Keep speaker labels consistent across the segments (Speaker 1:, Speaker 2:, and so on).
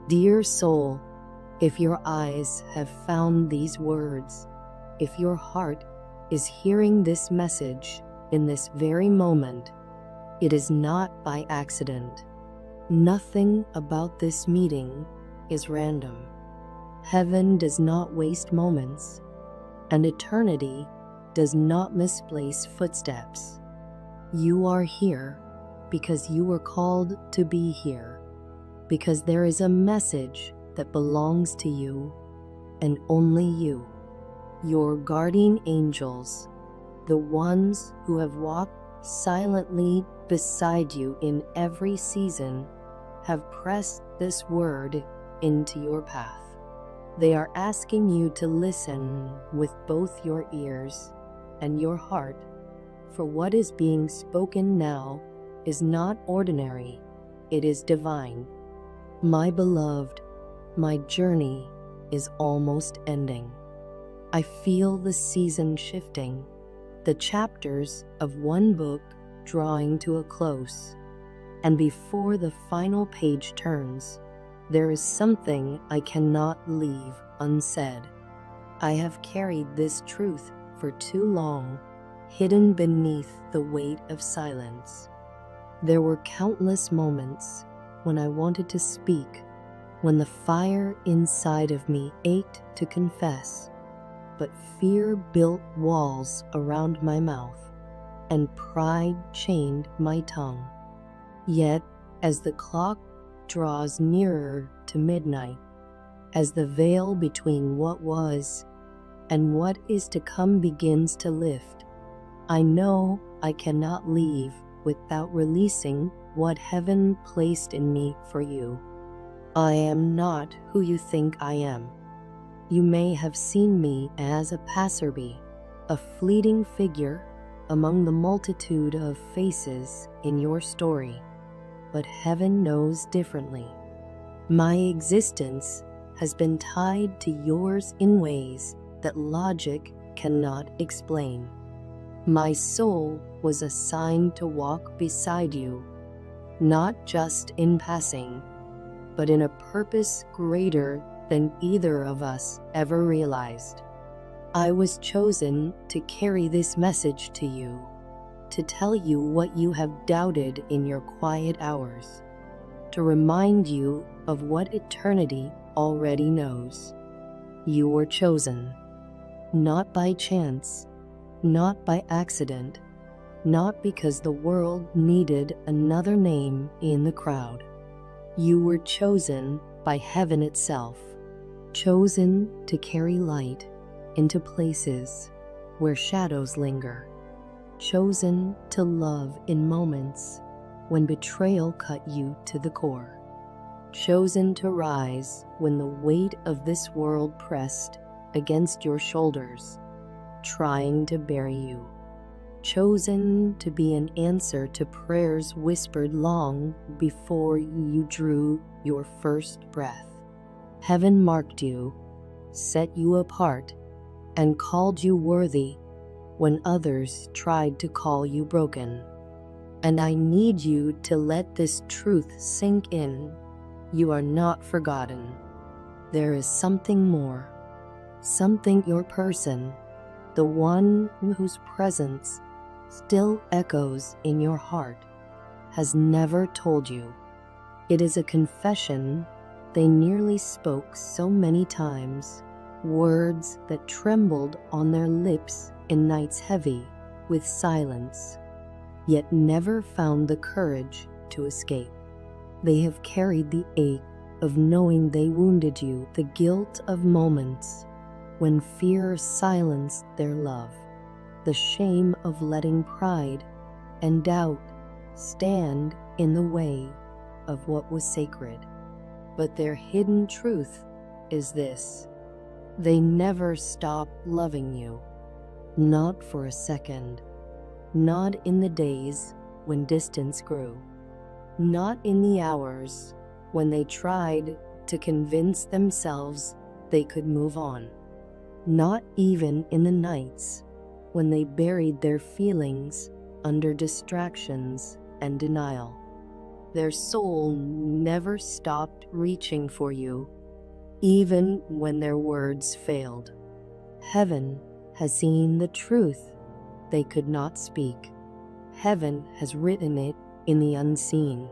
Speaker 1: Dear soul, if your eyes have found these words, if your heart is hearing this message in this very moment, it is not by accident. Nothing about this meeting is random. Heaven does not waste moments, and eternity does not misplace footsteps. You are here because you were called to be here, because there is a message that belongs to you and only you. Your guardian angels, the ones who have walked silently beside you in every season, have pressed this word into your path. They are asking you to listen with both your ears and your heart, for what is being spoken now is not ordinary, it is divine. My beloved, my journey is almost ending. I feel the season shifting, the chapters of one book drawing to a close, and before the final page turns, there is something I cannot leave unsaid. I have carried this truth for too long, hidden beneath the weight of silence. There were countless moments when I wanted to speak, when the fire inside of me ached to confess, but fear built walls around my mouth, and pride chained my tongue. Yet, as the clock draws nearer to midnight, as the veil between what was and what is to come begins to lift, I know I cannot leave without releasing what heaven placed in me for you. I am not who you think I am. You may have seen me as a passerby, a fleeting figure among the multitude of faces in your story, but heaven knows differently. My existence has been tied to yours in ways that logic cannot explain. My soul was assigned to walk beside you, not just in passing, but in a purpose greater than either of us ever realized. I was chosen to carry this message to you, to tell you what you have doubted in your quiet hours, to remind you of what eternity already knows. You were chosen, not by chance, not by accident, not because the world needed another name in the crowd. You were chosen by heaven itself, chosen to carry light into places where shadows linger, chosen to love in moments when betrayal cut you to the core, chosen to rise when the weight of this world pressed against your shoulders, trying to bury you, chosen to be an answer to prayers whispered long before you drew your first breath. Heaven marked you, set you apart, and called you worthy when others tried to call you broken. And I need you to let this truth sink in. You are not forgotten. There is something more, something your person, the one whose presence still echoes in your heart, has never told you. It is a confession they nearly spoke so many times, words that trembled on their lips in nights heavy with silence, yet never found the courage to escape. They have carried the ache of knowing they wounded you, the guilt of moments when fear silenced their love, the shame of letting pride and doubt stand in the way of what was sacred. But their hidden truth is this: they never stopped loving you, not for a second, not in the days when distance grew, not in the hours when they tried to convince themselves they could move on, not even in the nights when they buried their feelings under distractions and denial. Their soul never stopped reaching for you, even when their words failed. Heaven has seen the truth they could not speak. Heaven has written it in the unseen,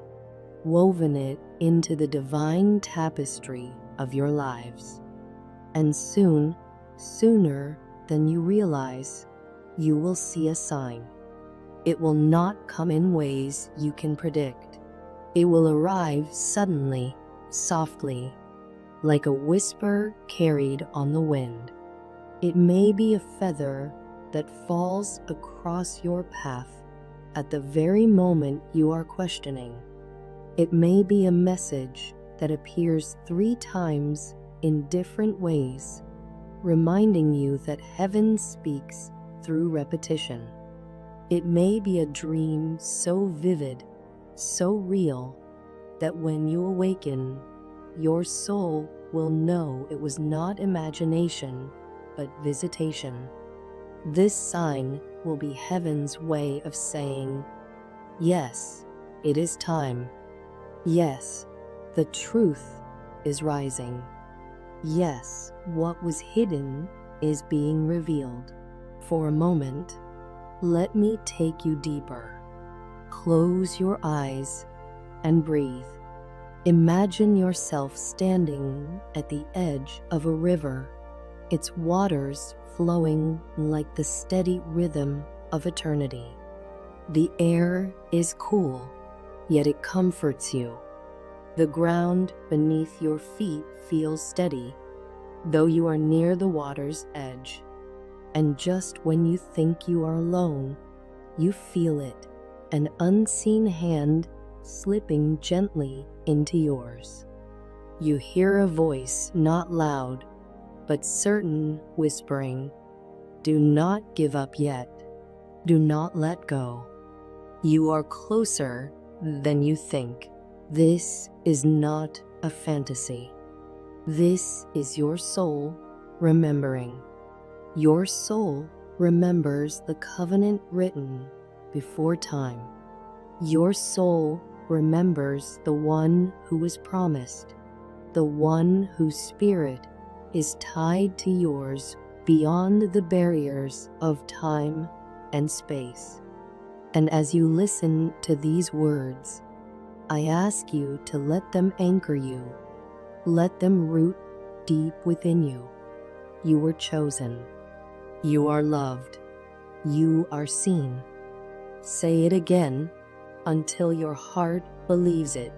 Speaker 1: woven it into the divine tapestry of your lives. And soon, sooner than you realize, you will see a sign. It will not come in ways you can predict. It will arrive suddenly, softly, like a whisper carried on the wind. It may be a feather that falls across your path at the very moment you are questioning. It may be a message that appears 3 times in different ways, reminding you that heaven speaks through repetition. It may be a dream so vivid, so real, that when you awaken, your soul will know it was not imagination, but visitation. This sign will be heaven's way of saying, yes, it is time. Yes, the truth is rising. Yes, what was hidden is being revealed. For a moment, let me take you deeper. Close your eyes and breathe. Imagine yourself standing at the edge of a river, its waters flowing like the steady rhythm of eternity. The air is cool, yet it comforts you. The ground beneath your feet feels steady, though you are near the water's edge. And just when you think you are alone, you feel it, an unseen hand slipping gently into yours. You hear a voice, not loud, but certain, whispering, "Do not give up yet. Do not let go. You are closer than you think." This is not a fantasy. This is your soul remembering. Your soul remembers the covenant written before time. Your soul remembers the one who was promised, the one whose spirit is tied to yours beyond the barriers of time and space. And as you listen to these words, I ask you to let them anchor you. Let them root deep within you. You were chosen. You are loved. You are seen. Say it again until your heart believes it.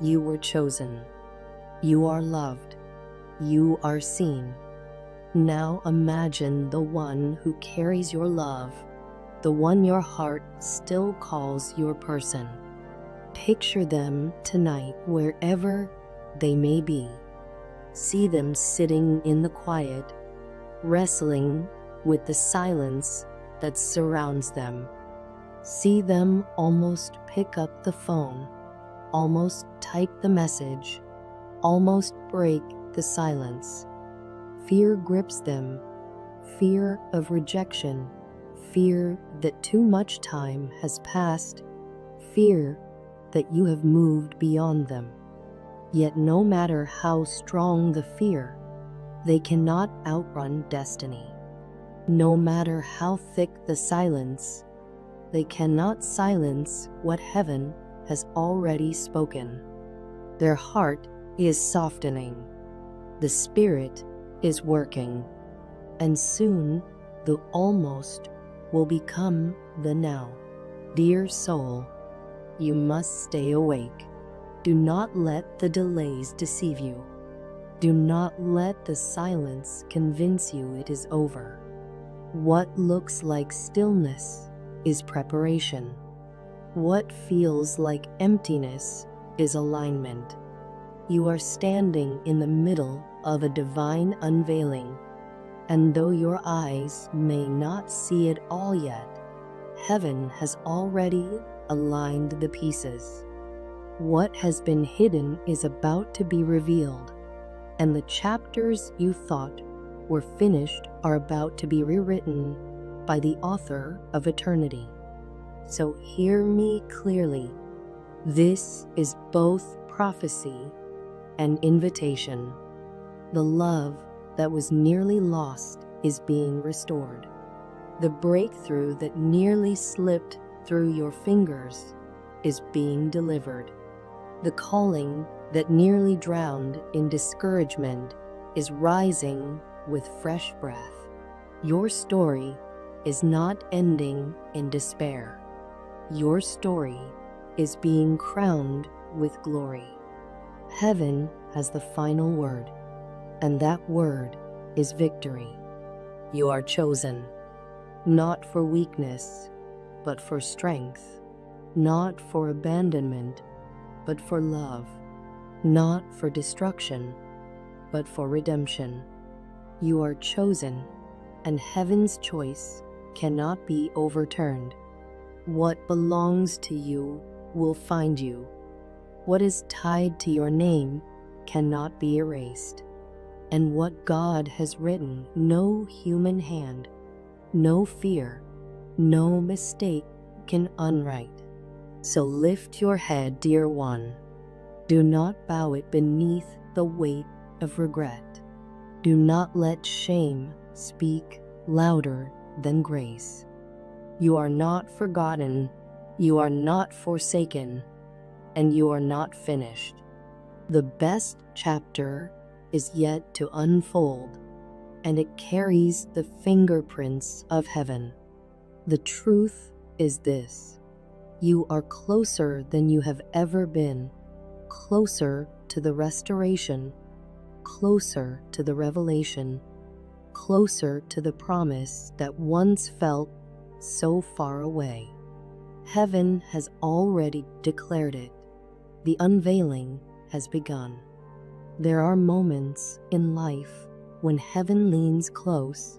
Speaker 1: You were chosen. You are loved. You are seen. Now imagine the one who carries your love, the one your heart still calls your person. Picture them tonight wherever they may be. See them sitting in the quiet, wrestling with the silence that surrounds them. See them almost pick up the phone, almost type the message, almost break the silence. Fear grips them, fear of rejection, fear that too much time has passed, fear that you have moved beyond them. Yet no matter how strong the fear, they cannot outrun destiny. No matter how thick the silence, they cannot silence what heaven has already spoken. Their heart is softening. The Spirit is working. And soon, the almost will become the now. Dear soul, you must stay awake. Do not let the delays deceive you. Do not let the silence convince you it is over. What looks like stillness is preparation. What feels like emptiness is alignment. You are standing in the middle of a divine unveiling, and though your eyes may not see it all yet, heaven has already aligned the pieces. What has been hidden is about to be revealed, and the chapters you thought were finished are about to be rewritten by the author of eternity. So hear me clearly. This is both prophecy and invitation. The love that was nearly lost is being restored. The breakthrough that nearly slipped through your fingers is being delivered. The calling that nearly drowned in discouragement is rising with fresh breath. Your story is not ending in despair. Your story is being crowned with glory. Heaven has the final word, and that word is victory. You are chosen, not for weakness, but for strength, not for abandonment, but for love, not for destruction, but for redemption. You are chosen, and heaven's choice cannot be overturned. What belongs to you will find you. What is tied to your name cannot be erased. And what God has written, no human hand, no fear, no mistake can unwrite. So lift your head, dear one. Do not bow it beneath the weight of regret. Do not let shame speak louder than grace. You are not forgotten, you are not forsaken, and you are not finished. The best chapter is yet to unfold, and it carries the fingerprints of heaven. The truth is this: you are closer than you have ever been, closer to the restoration, closer to the revelation, closer to the promise that once felt so far away. Heaven has already declared it. The unveiling has begun. There are moments in life when heaven leans close,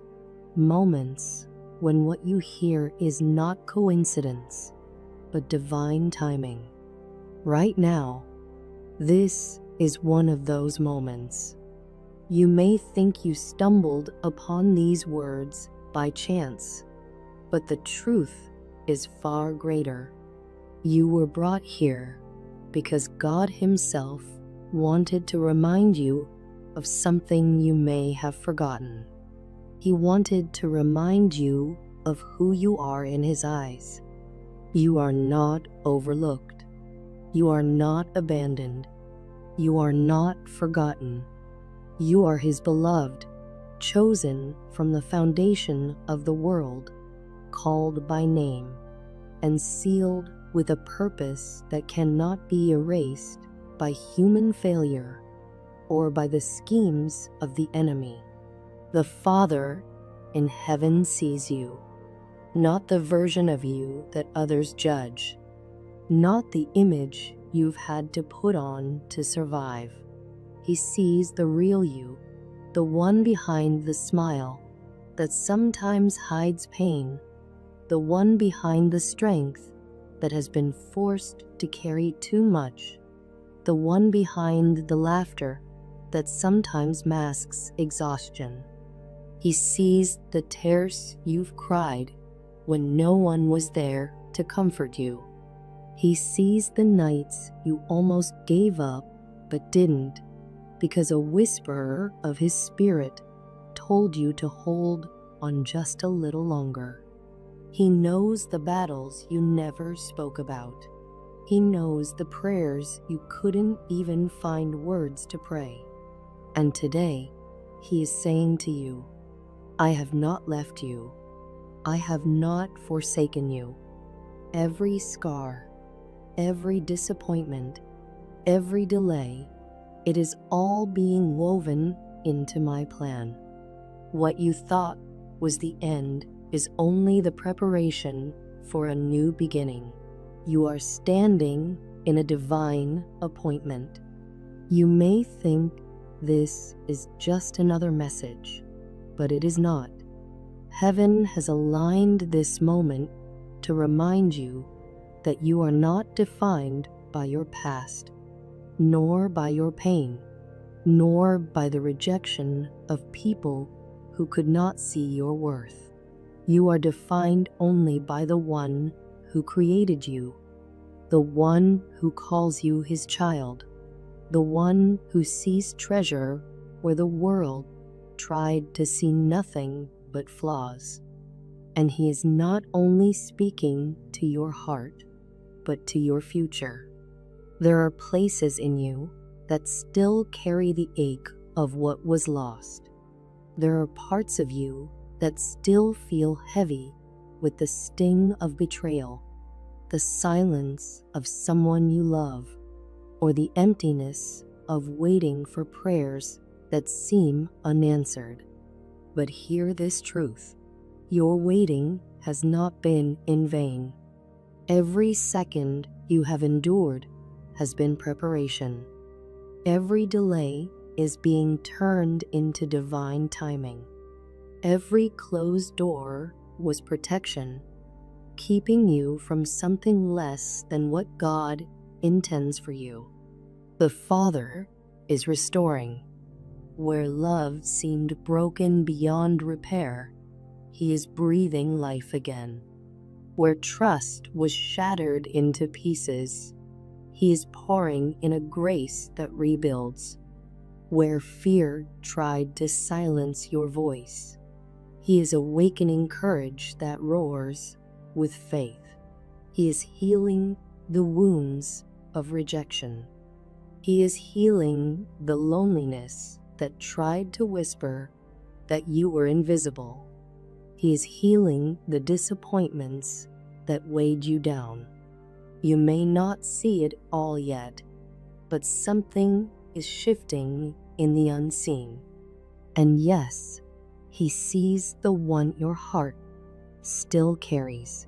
Speaker 1: moments when what you hear is not coincidence, but divine timing. Right now, this is one of those moments. You may think you stumbled upon these words by chance, but the truth is far greater. You were brought here because God Himself wanted to remind you of something you may have forgotten. He wanted to remind you of who you are in His eyes. You are not overlooked. You are not abandoned. You are not forgotten. You are His beloved, chosen from the foundation of the world, called by name, and sealed with a purpose that cannot be erased by human failure or by the schemes of the enemy. The Father in heaven sees you, not the version of you that others judge, not the image you've had to put on to survive. He sees the real you, the one behind the smile that sometimes hides pain, the one behind the strength that has been forced to carry too much, the one behind the laughter that sometimes masks exhaustion. He sees the tears you've cried when no one was there to comfort you. He sees the nights you almost gave up but didn't, because a whisperer of His Spirit told you to hold on just a little longer. He knows the battles you never spoke about. He knows the prayers you couldn't even find words to pray. And today, He is saying to you, I have not left you. I have not forsaken you. Every scar, every disappointment, every delay, it is all being woven into my plan. What you thought was the end is only the preparation for a new beginning. You are standing in a divine appointment. You may think this is just another message, but it is not. Heaven has aligned this moment to remind you that you are not defined by your past, nor by your pain, nor by the rejection of people who could not see your worth. You are defined only by the one who created you. the one who calls you his child, the one who sees treasure where the world tried to see nothing but flaws. And he is not only speaking to your heart, but to your future. There are places in you that still carry the ache of what was lost. There are parts of you that still feel heavy with the sting of betrayal, the silence of someone you love, or the emptiness of waiting for prayers that seem unanswered. But hear this truth: your waiting has not been in vain. Every second you have endured has been preparation. Every delay is being turned into divine timing. Every closed door was protection, keeping you from something less than what God intends for you. The Father is restoring. Where love seemed broken beyond repair, he is breathing life again. Where trust was shattered into pieces, he is pouring in a grace that rebuilds. Where fear tried to silence your voice, he is awakening courage that roars with faith. He is healing the wounds of rejection. He is healing the loneliness that tried to whisper that you were invisible. He is healing the disappointments that weighed you down. You may not see it all yet, but something is shifting in the unseen. And yes, he sees the one your heart still carries.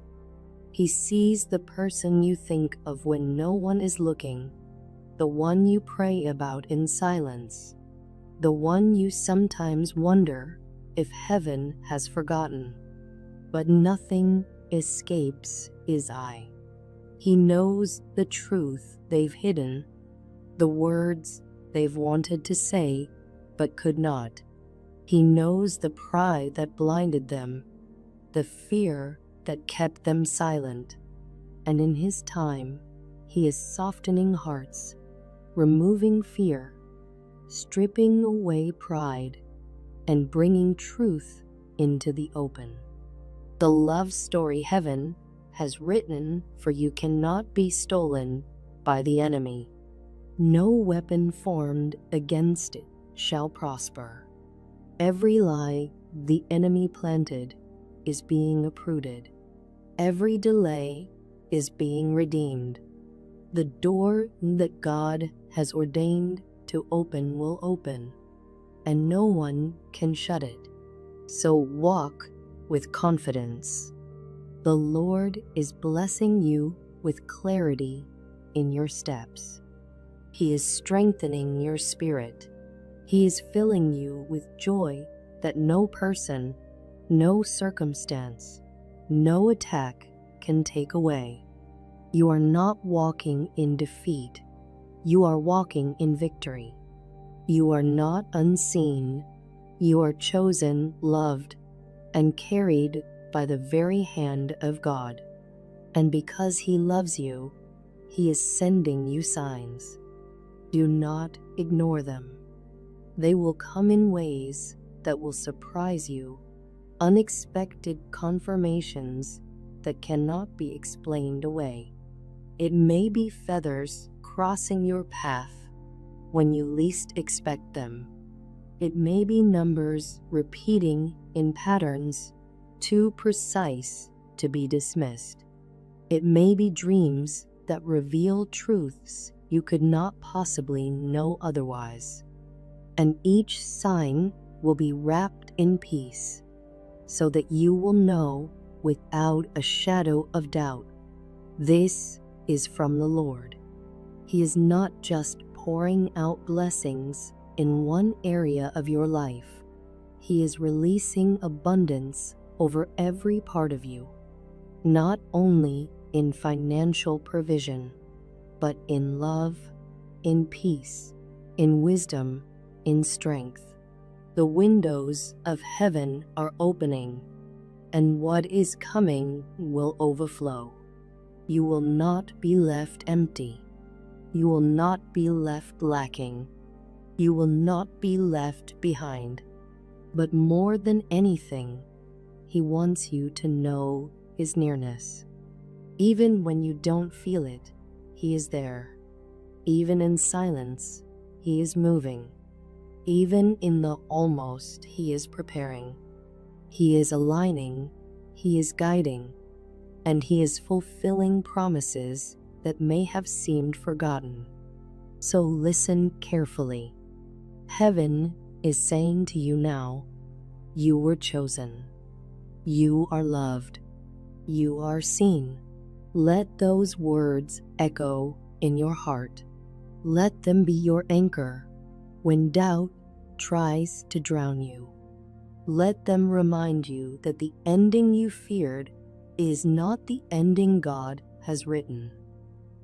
Speaker 1: He sees the person you think of when no one is looking, the one you pray about in silence, the one you sometimes wonder if heaven has forgotten. But nothing escapes his eye. He knows the truth they've hidden, the words they've wanted to say but could not. He knows the pride that blinded them, the fear that kept them silent. And in his time, he is softening hearts, removing fear, stripping away pride, and bringing truth into the open. The love story heaven has written for you cannot be stolen by the enemy. No weapon formed against it shall prosper. Every lie the enemy planted is being uprooted. Every delay is being redeemed. The door that God has ordained to open will open, and no one can shut it. So walk with confidence. The Lord is blessing you with clarity in your steps. He is strengthening your spirit. He is filling you with joy that no person, no circumstance, no attack can take away. You are not walking in defeat. You are walking in victory. You are not unseen. You are chosen, loved, and carried by the very hand of God. And because he loves you, he is sending you signs. Do not ignore them. They will come in ways that will surprise you, unexpected confirmations that cannot be explained away. It may be feathers crossing your path when you least expect them. It may be numbers repeating in patterns too precise to be dismissed. It may be dreams that reveal truths you could not possibly know otherwise. And each sign will be wrapped in peace, so that you will know without a shadow of doubt, this is from the Lord. He is not just pouring out blessings in one area of your life. He is releasing abundance over every part of you, not only in financial provision, but in love, in peace, in wisdom, in strength. The windows of heaven are opening, and what is coming will overflow. You will not be left empty. You will not be left lacking. You will not be left behind. But more than anything, He wants you to know His nearness. Even when you don't feel it, He is there. Even in silence, He is moving. Even in the almost, He is preparing. He is aligning, He is guiding, and He is fulfilling promises that may have seemed forgotten. So listen carefully. Heaven is saying to you now, you were chosen. You are loved. You are seen. Let those words echo in your heart. Let them be your anchor when doubt tries to drown you. Let them remind you that the ending you feared is not the ending God has written.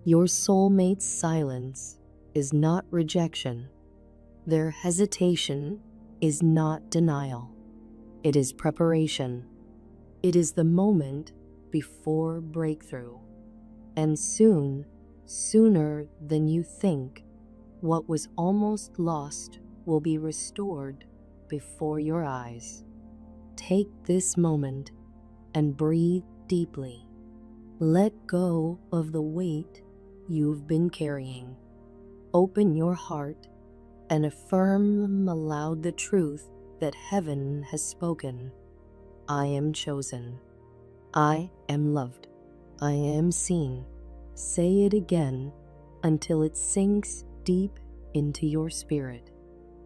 Speaker 1: Your soulmate's silence is not rejection. Their hesitation is not denial. It is preparation. It is the moment before breakthrough. And soon, sooner than you think, what was almost lost will be restored before your eyes. Take this moment and breathe deeply. Let go of the weight you've been carrying. Open your heart and affirm aloud the truth that heaven has spoken. I am chosen. I am loved. I am seen. Say it again until it sinks deep into your spirit.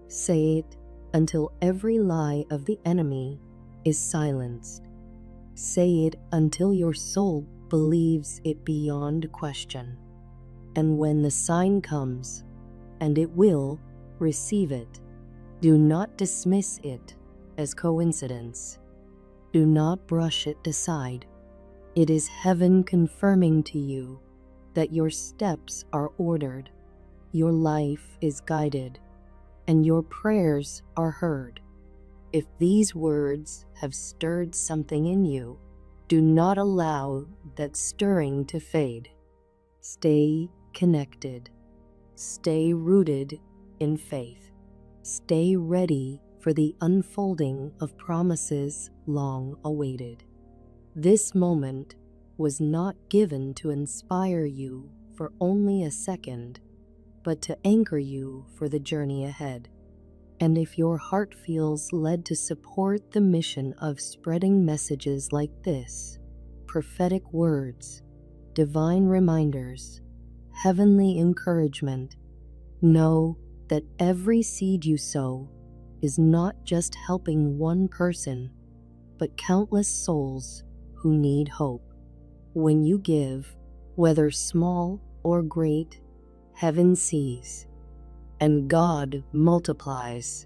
Speaker 1: Say it until every lie of the enemy is silenced. Say it until your soul believes it beyond question. And when the sign comes, and it will, receive it. Do not dismiss it as coincidence. Do not brush it aside. It is heaven confirming to you that your steps are ordered, your life is guided, and your prayers are heard. If these words have stirred something in you, do not allow that stirring to fade. Stay connected. Stay rooted in faith. Stay ready for the unfolding of promises long awaited. This moment was not given to inspire you for only a second, but to anchor you for the journey ahead. And if your heart feels led to support the mission of spreading messages like this, prophetic words, divine reminders, heavenly encouragement, know that every seed you sow is not just helping one person, but countless souls who need hope. When you give, whether small or great, heaven sees, and God multiplies.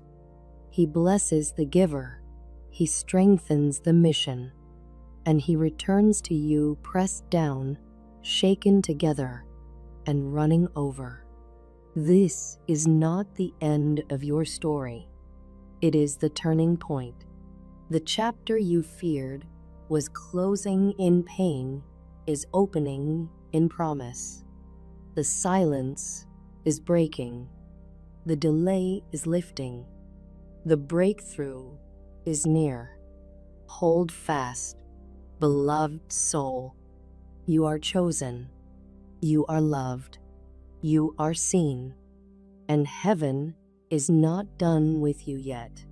Speaker 1: He blesses the giver, He strengthens the mission, and He returns to you pressed down, shaken together, and running over. This is not the end of your story. It is the turning point. The chapter you feared was closing in pain is opening in promise. The silence is breaking. The delay is lifting. The breakthrough is near. Hold fast, beloved soul. You are chosen. You are loved. You are seen. And heaven is not done with you yet.